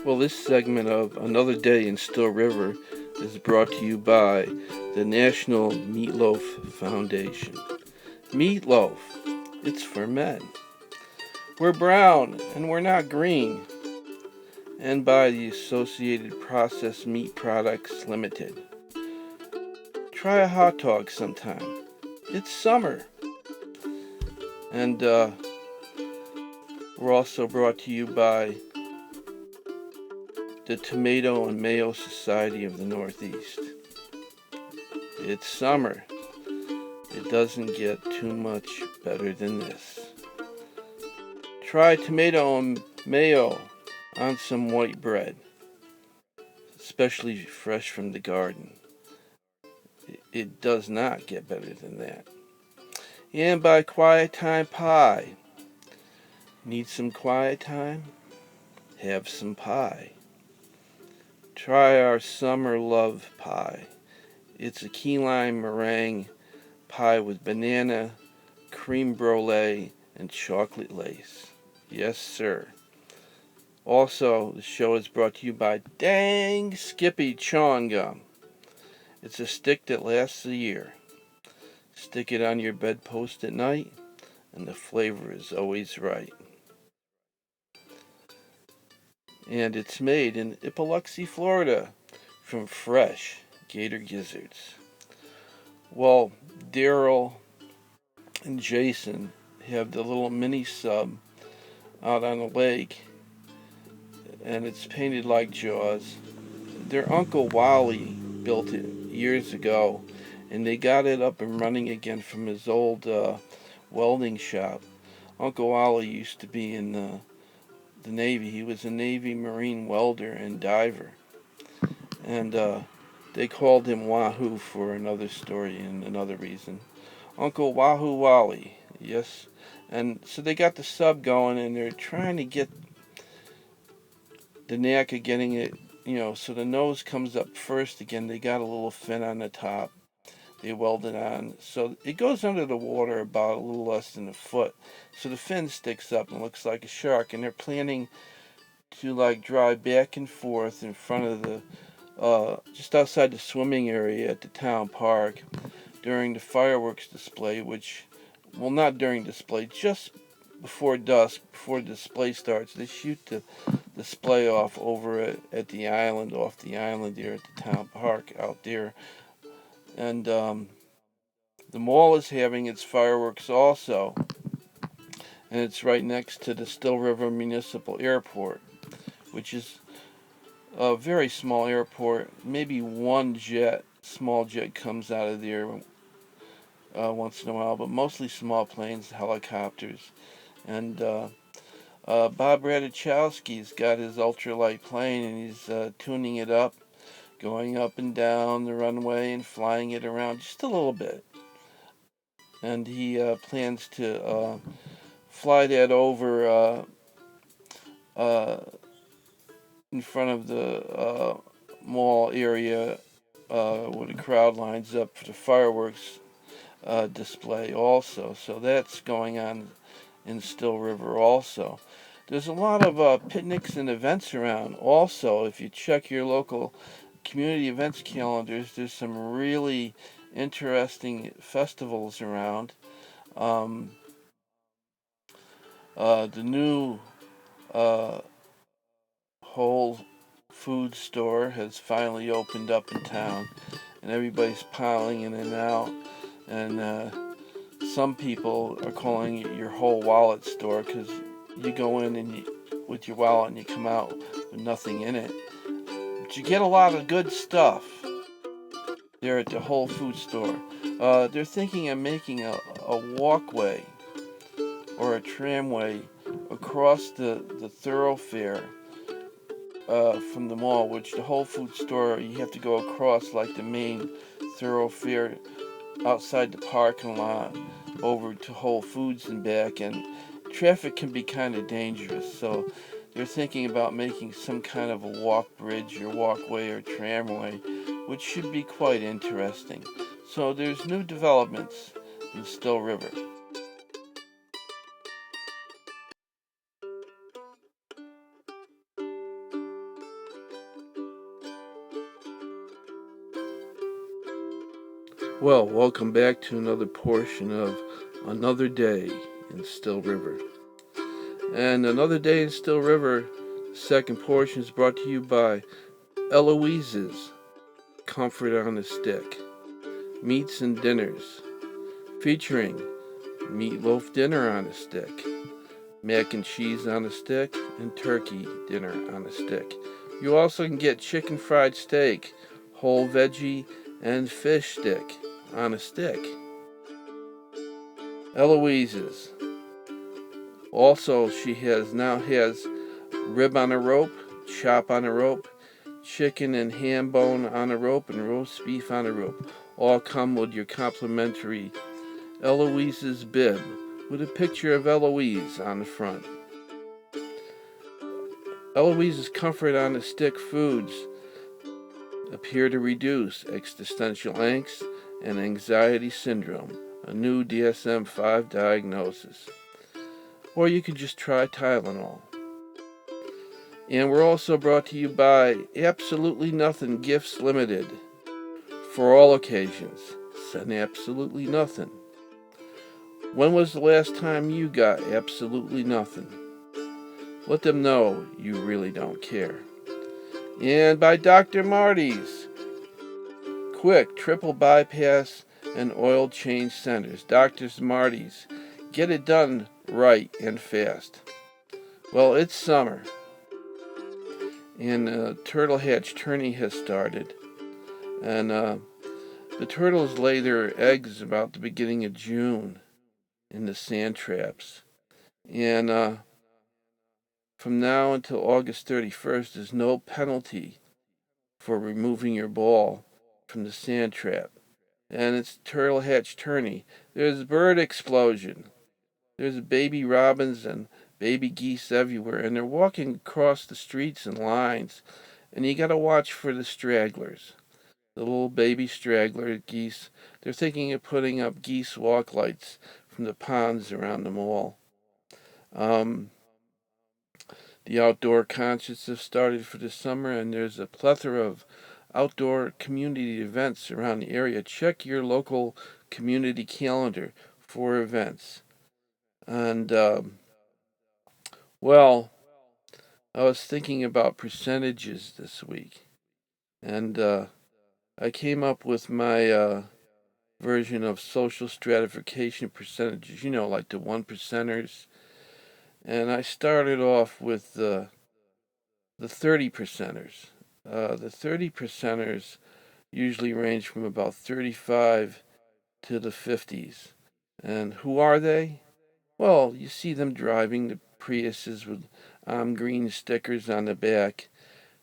Well, this segment of Another Day in Still River is brought to you by the National Meatloaf Foundation. Meatloaf, it's for men. We're brown and we're not green. And by the Associated Processed Meat Products Limited. Try a hot dog sometime. It's summer. And we're also brought to you by the Tomato and Mayo Society of the Northeast. It's summer. It doesn't get too much better than this. Try tomato and mayo on some white bread, especially fresh from the garden. It does not get better than that. And by Quiet Time Pie. Need some quiet time? Have some pie. Try our summer love pie. It's a key lime meringue pie with banana, cream brulee, and chocolate lace. Yes, sir. Also, the show is brought to you by Dang Skippy Chewing Gum. It's a stick that lasts a year. Stick it on your bedpost at night, and the flavor is always right. And it's made in Biloxi, Florida, from fresh gator gizzards. Well, Daryl and Jason have the little mini sub out on the lake, and it's painted like Jaws. Their Uncle Wally built it years ago, and they got it up and running again from his old welding shop. Uncle Wally used to be in the Navy. He was a Navy Marine welder and diver. And they called him Wahoo for another story and another reason. Uncle Wahoo Wally, yes. And so they got the sub going, and they're trying to get the knack of getting it, so the nose comes up first again. They got a little fin on the top. They weld it on. So it goes under the water about a little less than a foot. So the fin sticks up and looks like a shark. And they're planning to drive back and forth in front of just outside the swimming area at the town park during the fireworks display, not during display, just before dusk, before the display starts. They shoot the display off over at the island, off the island there at the town park out there. And the mall is having its fireworks also, and it's right next to the Still River Municipal Airport, which is a very small airport. Maybe one small jet comes out of there once in a while, but mostly small planes, helicopters. And Bob Radichowski's got his ultralight plane, and he's tuning it up, going up and down the runway and flying it around just a little bit. And he plans to fly that over in front of the mall area where the crowd lines up for the fireworks display also. So that's going on in Still River also. There's a lot of picnics and events around also. If you check your local community events calendars, there's some really interesting festivals around. The new Whole Food store has finally opened up in town, and everybody's piling in and out. And some people are calling it your whole wallet store because you go in with your wallet and you come out with nothing in it. But you get a lot of good stuff there at the Whole Food store. They're thinking of making a walkway or a tramway across the thoroughfare from the mall, which the Whole Food store, you have to go across like the main thoroughfare outside the parking lot over to Whole Foods and back, and traffic can be kind of dangerous. So they're thinking about making some kind of a walk bridge or walkway or tramway, which should be quite interesting. So there's new developments in Still River. Well, welcome back to another portion of Another Day in Still River. And Another Day in Still River, second portion is brought to you by Eloise's Comfort on a Stick, Meats and Dinners, featuring meatloaf dinner on a stick, mac and cheese on a stick, and turkey dinner on a stick. You also can get chicken fried steak, whole veggie, and fish stick on a stick. Eloise's. Also, she now has rib on a rope, chop on a rope, chicken and ham bone on a rope, and roast beef on a rope. All come with your complimentary Eloise's bib with a picture of Eloise on the front. Eloise's Comfort on a Stick foods appear to reduce existential angst and anxiety syndrome, a new DSM-5 diagnosis. Or you can just try Tylenol. And we're also brought to you by Absolutely Nothing Gifts Limited. For all occasions, send absolutely nothing. When was the last time you got absolutely nothing? Let them know you really don't care. And by Dr. Marty's. Quick triple bypass and oil change centers. Dr. Marty's. Get it done right and fast. Well, it's summer, and turtle hatch tourney has started. And the turtles lay their eggs about the beginning of June in the sand traps. And from now until August 31st, there's no penalty for removing your ball from the sand trap. And it's turtle hatch tourney. There's bird explosion. There's baby robins and baby geese everywhere, and they're walking across the streets in lines. And you got to watch for the stragglers, the little baby straggler geese. They're thinking of putting up geese walk lights from the ponds around the mall. The outdoor concerts have started for the summer, and there's a plethora of outdoor community events around the area. Check your local community calendar for events. And, well, I was thinking about percentages this week, and I came up with my version of social stratification percentages, like the 1%ers. And I started off with the 30%ers. The 30%ers usually range from about 35 to the 50s. And who are they? Well, you see them driving the Priuses with green stickers on the back.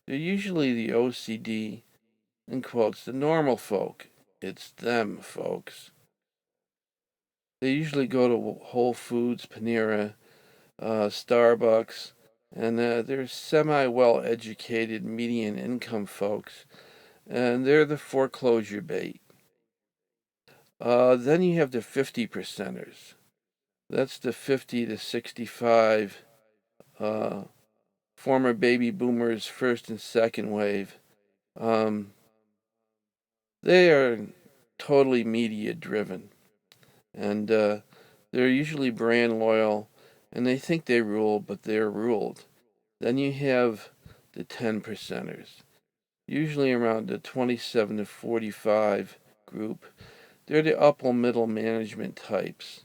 They're usually the OCD, in quotes, the normal folk. It's them, folks. They usually go to Whole Foods, Panera, Starbucks, and they're semi-well-educated median income folks, and they're the foreclosure bait. Then you have the 50%ers. That's the 50 to 65 former baby boomers, first and second wave. They are totally media driven, and they're usually brand loyal, and they think they rule, but they're ruled. Then you have the 10%ers, usually around the 27 to 45 group. They're the upper middle management types.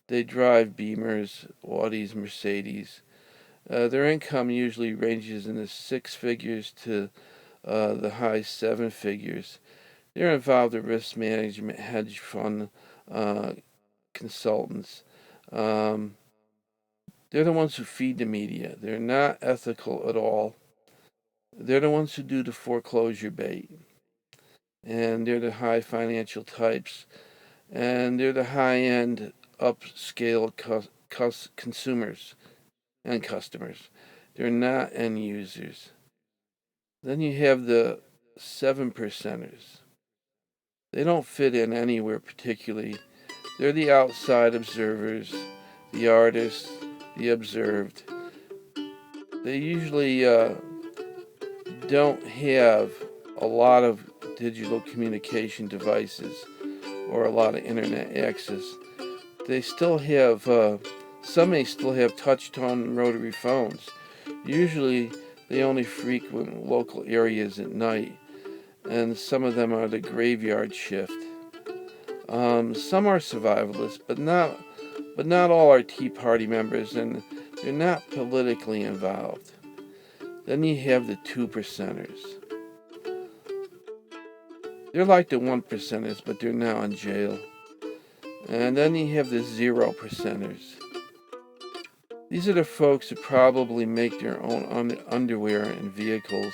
They drive Beamers, Audis, Mercedes. Their income usually ranges in the six figures to the high seven figures. They're involved in risk management, hedge fund consultants. They're the ones who feed the media. They're not ethical at all. They're the ones who do the foreclosure bait. And they're the high financial types. And they're the high-end, upscale consumers and customers. They're not end users. Then you have the 7%ers. They don't fit in anywhere particularly. They're the outside observers, the artists, the observed. They usually don't have a lot of digital communication devices, or a lot of internet access. They still have, some may still have touch-tone rotary phones. Usually they only frequent local areas at night, and some of them are the graveyard shift. Some are survivalists, but not all are Tea Party members, and they're not politically involved. Then you have the 2%ers. They're like the 1%ers, but they're now in jail. And then you have the 0%ers. These are the folks who probably make their own underwear and vehicles,